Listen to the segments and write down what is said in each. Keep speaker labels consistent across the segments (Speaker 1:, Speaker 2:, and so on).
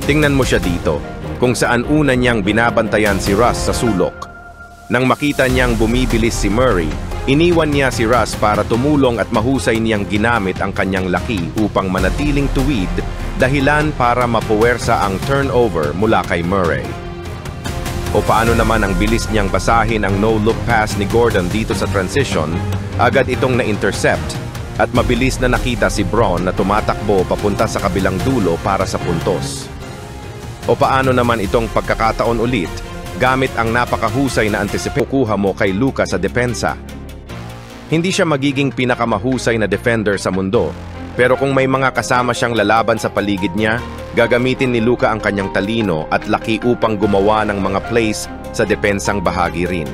Speaker 1: Tingnan mo siya dito, kung saan una niyang binabantayan si Russ sa sulok. Nang makita niyang bumibilis si Murray, iniwan niya si Russ para tumulong at mahusay niyang ginamit ang kanyang laki upang manatiling tuwid, dahilan para mapuwersa ang turnover mula kay Murray. O paano naman ang bilis niyang basahin ang no-look pass ni Gordon dito sa transition, agad itong na-intercept at mabilis na nakita si Braun na tumatakbo papunta sa kabilang dulo para sa puntos. O paano naman itong pagkakataon ulit, gamit ang napakahusay na kukuha mo kay Luka sa depensa. Hindi siya magiging pinakamahusay na defender sa mundo, pero kung may mga kasama siyang lalaban sa paligid niya, gagamitin ni Luka ang kanyang talino at laki upang gumawa ng mga plays sa depensang bahagi rin.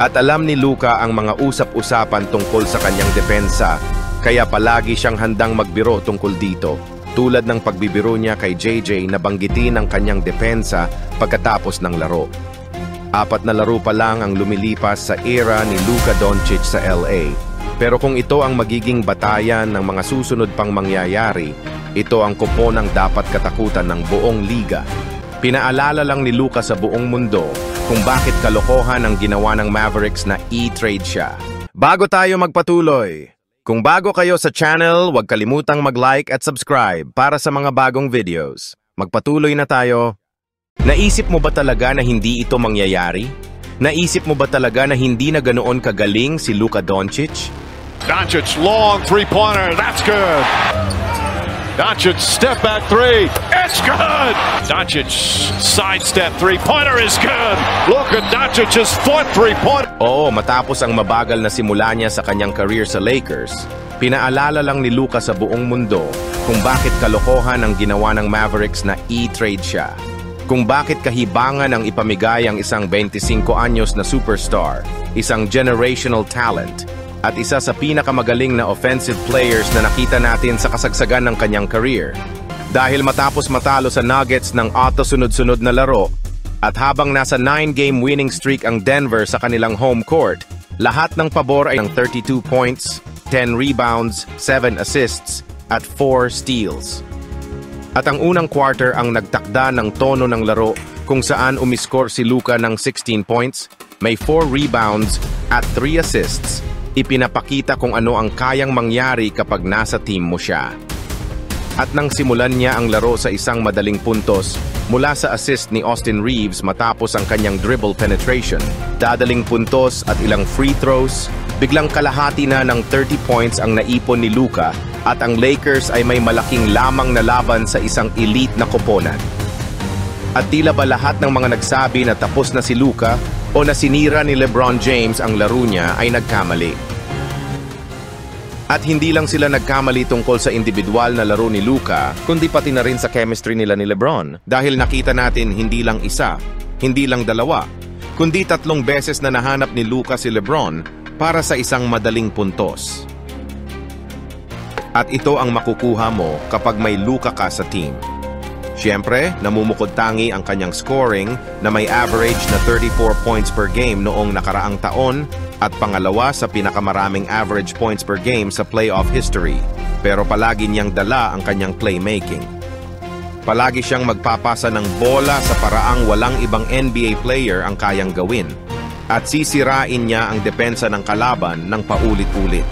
Speaker 1: At alam ni Luka ang mga usap-usapan tungkol sa kanyang depensa, kaya palagi siyang handang magbiro tungkol dito, tulad ng pagbibiro niya kay JJ na banggitin ang kanyang depensa pagkatapos ng laro. 4 na laro pa lang ang lumilipas sa era ni Luka Doncic sa LA. Pero kung ito ang magiging batayan ng mga susunod pang mangyayari, ito ang kuponang dapat katakutan ng buong liga. Pinaalala lang ni Luka sa buong mundo kung bakit kalokohan ang ginawa ng Mavericks na i-trade siya. Bago tayo magpatuloy, kung bago kayo sa channel, huwag kalimutang mag-like at subscribe para sa mga bagong videos. Magpatuloy na tayo. Naisip mo ba talaga na hindi ito mangyayari? Naisip mo ba talaga na hindi na ganoon kagaling si Luka Doncic?
Speaker 2: Doncic, long three-pointer, that's good. Doncic, step back three, it's good. Doncic, sidestep three-pointer is good. Look at Doncic's fourth three-pointer.
Speaker 1: Oo, matapos ang mabagal na simula niya sa kanyang career sa Lakers, pinaalala lang ni Luka sa buong mundo kung bakit kalokohan ang ginawa ng Mavericks na i-trade siya. Kung bakit kahibangan ang ipamigay ang isang 25 anyos na superstar, isang generational talent, at isa sa pinakamagaling na offensive players na nakita natin sa kasagsagan ng kanyang career. Dahil matapos matalo sa Nuggets ng 8 sunod-sunod na laro, at habang nasa 9-game winning streak ang Denver sa kanilang home court, lahat ng pabor ay ng 32 points, 10 rebounds, 7 assists, at 4 steals. At ang unang quarter ang nagtakda ng tono ng laro kung saan umiskor si Luka ng 16 points, may 4 rebounds at 3 assists. Ipinapakita kung ano ang kayang mangyari kapag nasa team mo siya. At nang simulan niya ang laro sa isang madaling puntos, mula sa assist ni Austin Reeves matapos ang kanyang dribble penetration, dadaling puntos at ilang free throws, biglang kalahati na ng 30 points ang naipon ni Luka at ang Lakers ay may malaking lamang na laban sa isang elite na koponan. At tila ba lahat ng mga nagsabi na tapos na si Luka o na sinira ni LeBron James ang laro niya ay nagkamali. At hindi lang sila nagkamali tungkol sa individual na laro ni Luka, kundi pati na rin sa chemistry nila ni LeBron. Dahil nakita natin hindi lang isa, hindi lang dalawa, kundi 3 beses na nahanap ni Luka si LeBron para sa isang madaling puntos. At ito ang makukuha mo kapag may Luka ka sa team. Siyempre, namumukod tangi ang kanyang scoring na may average na 34 points per game noong nakaraang taon at pangalawa sa pinakamaraming average points per game sa playoff history. Pero palagi niyang dala ang kanyang playmaking. Palagi siyang magpapasa ng bola sa paraang walang ibang NBA player ang kayang gawin. At sisirain niya ang depensa ng kalaban ng paulit-ulit.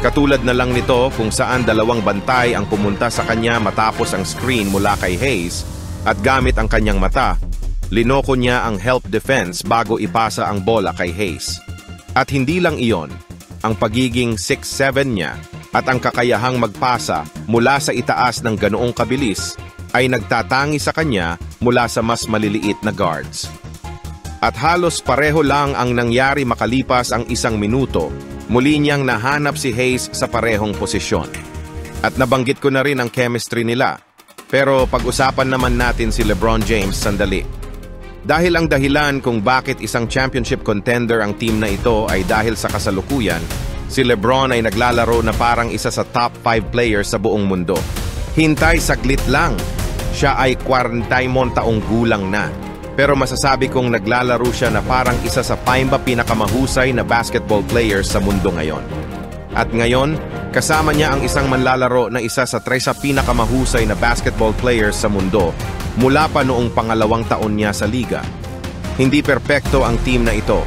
Speaker 1: Katulad na lang nito kung saan 2 bantay ang pumunta sa kanya matapos ang screen mula kay Hayes at gamit ang kanyang mata, linoko niya ang help defense bago ipasa ang bola kay Hayes. At hindi lang iyon, ang pagiging 6'7" niya at ang kakayahang magpasa mula sa itaas ng ganoong kabilis ay nagtatangi sa kanya mula sa mas maliliit na guards. At halos pareho lang ang nangyari makalipas ang 1 minuto, muli niyang nahanap si Hayes sa parehong posisyon. At nabanggit ko na rin ang chemistry nila. Pero pag-usapan naman natin si LeBron James sandali. Dahil ang dahilan kung bakit isang championship contender ang team na ito ay dahil sa kasalukuyan, si LeBron ay naglalaro na parang isa sa top 5 players sa buong mundo. Hintay saglit lang, siya ay 40 taong gulang na. Pero masasabi kong naglalaro siya na parang isa sa 5 pinakamahusay na basketball players sa mundo ngayon. At ngayon, kasama niya ang isang manlalaro na isa sa 3 pinakamahusay na basketball players sa mundo mula pa noong pangalawang taon niya sa liga. Hindi perpekto ang team na ito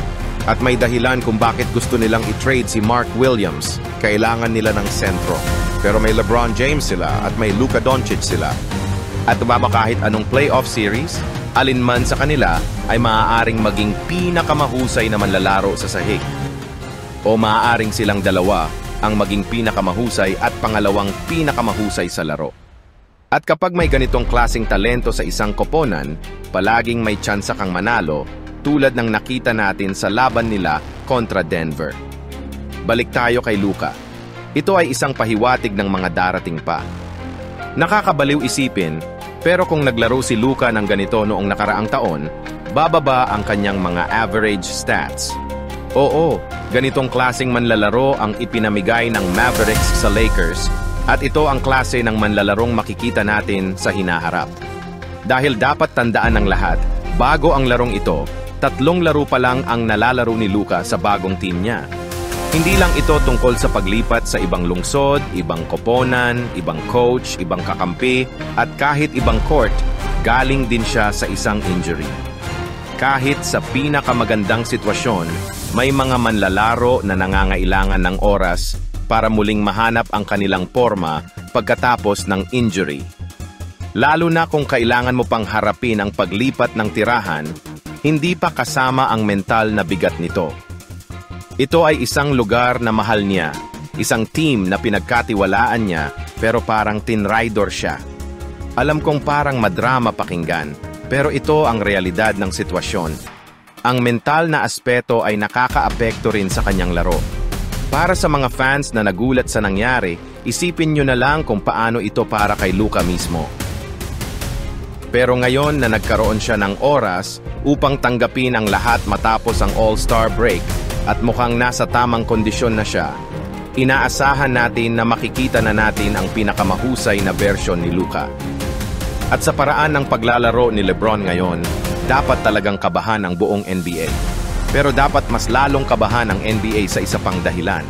Speaker 1: at may dahilan kung bakit gusto nilang i-trade si Mark Williams. Kailangan nila ng sentro. Pero may LeBron James sila at may Luka Doncic sila. At kahit anong playoff series, alinman sa kanila ay maaaring maging pinakamahusay na manlalaro sa sahig. O maaaring silang dalawa ang maging pinakamahusay at pangalawang pinakamahusay sa laro. At kapag may ganitong klaseng talento sa isang koponan, palaging may tsansa kang manalo tulad ng nakita natin sa laban nila kontra Denver. Balik tayo kay Luka. Ito ay isang pahiwatig ng mga darating pa. Nakakabaliw isipin, pero kung naglaro si Luka ng ganito noong nakaraang taon, bababa ang kanyang mga average stats. Oo, ganitong klaseng manlalaro ang ipinamigay ng Mavericks sa Lakers at ito ang klase ng manlalarong makikita natin sa hinaharap. Dahil dapat tandaan ng lahat, bago ang larong ito, 3 laro pa lang ang nalalaro ni Luka sa bagong team niya. Hindi lang ito tungkol sa paglipat sa ibang lungsod, ibang koponan, ibang coach, ibang kakampi, at kahit ibang court, galing din siya sa isang injury. Kahit sa pinakamagandang sitwasyon, may mga manlalaro na nangangailangan ng oras para muling mahanap ang kanilang porma pagkatapos ng injury. Lalo na kung kailangan mo pang harapin ang paglipat ng tirahan, hindi pa kasama ang mental na bigat nito. Ito ay isang lugar na mahal niya, isang team na pinagkatiwalaan niya pero parang tinraidor siya. Alam kong parang madrama pakinggan, pero ito ang realidad ng sitwasyon. Ang mental na aspeto ay nakakaapekto rin sa kanyang laro. Para sa mga fans na nagulat sa nangyari, isipin nyo na lang kung paano ito para kay Luka mismo. Pero ngayon na nagkaroon siya ng oras upang tanggapin ang lahat matapos ang All-Star break at mukhang nasa tamang kondisyon na siya, inaasahan natin na makikita na natin ang pinakamahusay na version ni Luka. At sa paraan ng paglalaro ni LeBron ngayon, dapat talagang kabahan ang buong NBA. Pero dapat mas lalong kabahan ang NBA sa isa pang dahilan,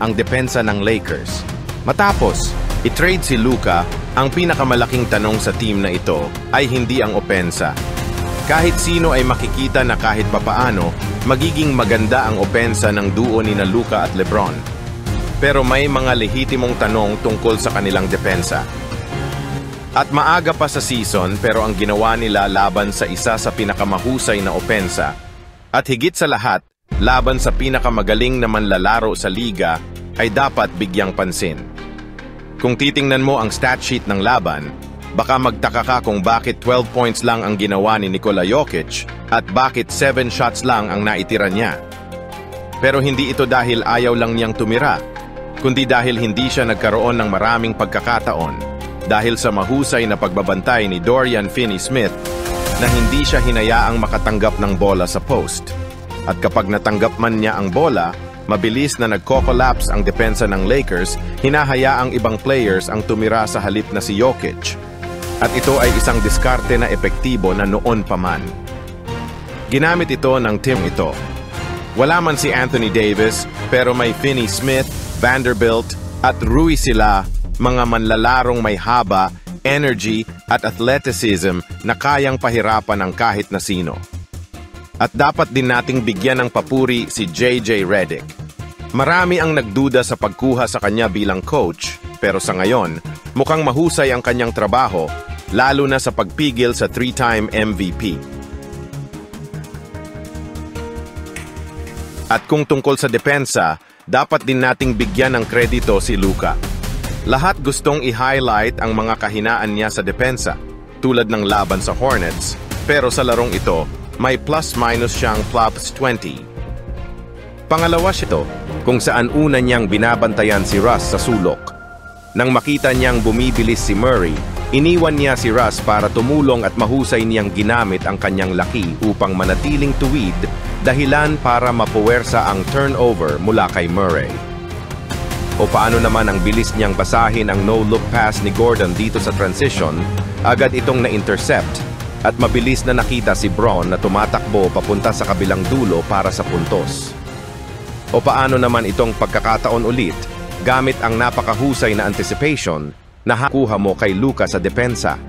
Speaker 1: ang depensa ng Lakers. Matapos i-trade si Luka, ang pinakamalaking tanong sa team na ito ay hindi ang opensa. Kahit sino ay makikita na kahit papaano, magiging maganda ang opensa ng duo ni Luka at LeBron. Pero may mga lehitimong tanong tungkol sa kanilang depensa. At maaga pa sa season pero ang ginawa nila laban sa isa sa pinakamahusay na opensa at higit sa lahat, laban sa pinakamagaling na manlalaro sa liga ay dapat bigyang pansin. Kung titingnan mo ang stat sheet ng laban, baka magtaka ka kung bakit 12 points lang ang ginawa ni Nikola Jokic at bakit 7 shots lang ang naitira niya. Pero hindi ito dahil ayaw lang niyang tumira, kundi dahil hindi siya nagkaroon ng maraming pagkakataon dahil sa mahusay na pagbabantay ni Dorian Finney-Smith na hindi siya hinayaang makatanggap ng bola sa post. At kapag natanggap man niya ang bola, mabilis na nagko-collapse ang depensa ng Lakers, hinahayaang ibang players ang tumira sa halip na si Jokic. At ito ay isang diskarte na epektibo na noon pa man. Ginamit ito ng team ito. Wala man si Anthony Davis, pero may Finney-Smith, Vanderbilt, at Rui sila, mga manlalarong may haba, energy, at athleticism na kayang pahirapan ng kahit na sino. At dapat din nating bigyan ng papuri si JJ Redick. Marami ang nagduda sa pagkuha sa kanya bilang coach, pero sa ngayon, mukhang mahusay ang kanyang trabaho, lalo na sa pagpigil sa 3-time MVP. At kung tungkol sa depensa, dapat din nating bigyan ng kredito si Luka. Lahat gustong i-highlight ang mga kahinaan niya sa depensa, tulad ng laban sa Hornets, pero sa larong ito, may plus-minus siyang plus 20. Pangalawa siya kung saan una niyang binabantayan si Russ sa sulok. Nang makita niyang bumibilis si Murray, iniwan niya si Russ para tumulong at mahusay niyang ginamit ang kanyang laki upang manatiling tuwid, dahilan para mapuwersa ang turnover mula kay Murray. O paano naman ang bilis niyang basahin ang no-look pass ni Gordon dito sa transition, agad itong na-intercept at mabilis na nakita si Bron na tumatakbo papunta sa kabilang dulo para sa puntos. O paano naman itong pagkakataon ulit, gamit ang napakahusay na anticipation na hakuha mo kay Luka sa depensa.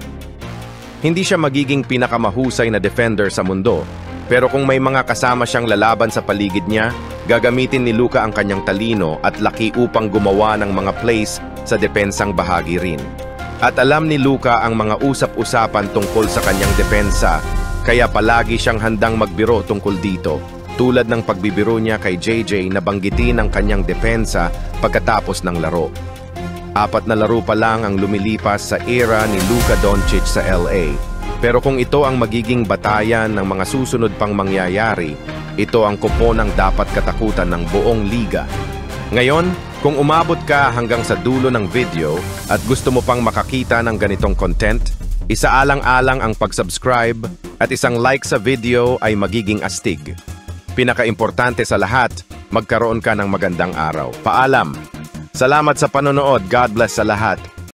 Speaker 1: Hindi siya magiging pinakamahusay na defender sa mundo, pero kung may mga kasama siyang lalaban sa paligid niya, gagamitin ni Luka ang kanyang talino at laki upang gumawa ng mga plays sa depensang bahagi rin. At alam ni Luka ang mga usap-usapan tungkol sa kanyang depensa, kaya palagi siyang handang magbiro tungkol dito, tulad ng pagbibiro niya kay JJ na banggitin ang kanyang depensa pagkatapos ng laro. 4 na laro pa lang ang lumilipas sa era ni Luka Doncic sa LA. Pero kung ito ang magiging batayan ng mga susunod pang mangyayari, ito ang kuponang dapat katakutan ng buong liga. Ngayon, kung umabot ka hanggang sa dulo ng video at gusto mo pang makakita ng ganitong content, isaalang-alang ang pag-subscribe at isang like sa video ay magiging astig. Pinaka-importante sa lahat, magkaroon ka ng magandang araw. Paalam! Salamat sa panonood. God bless sa lahat.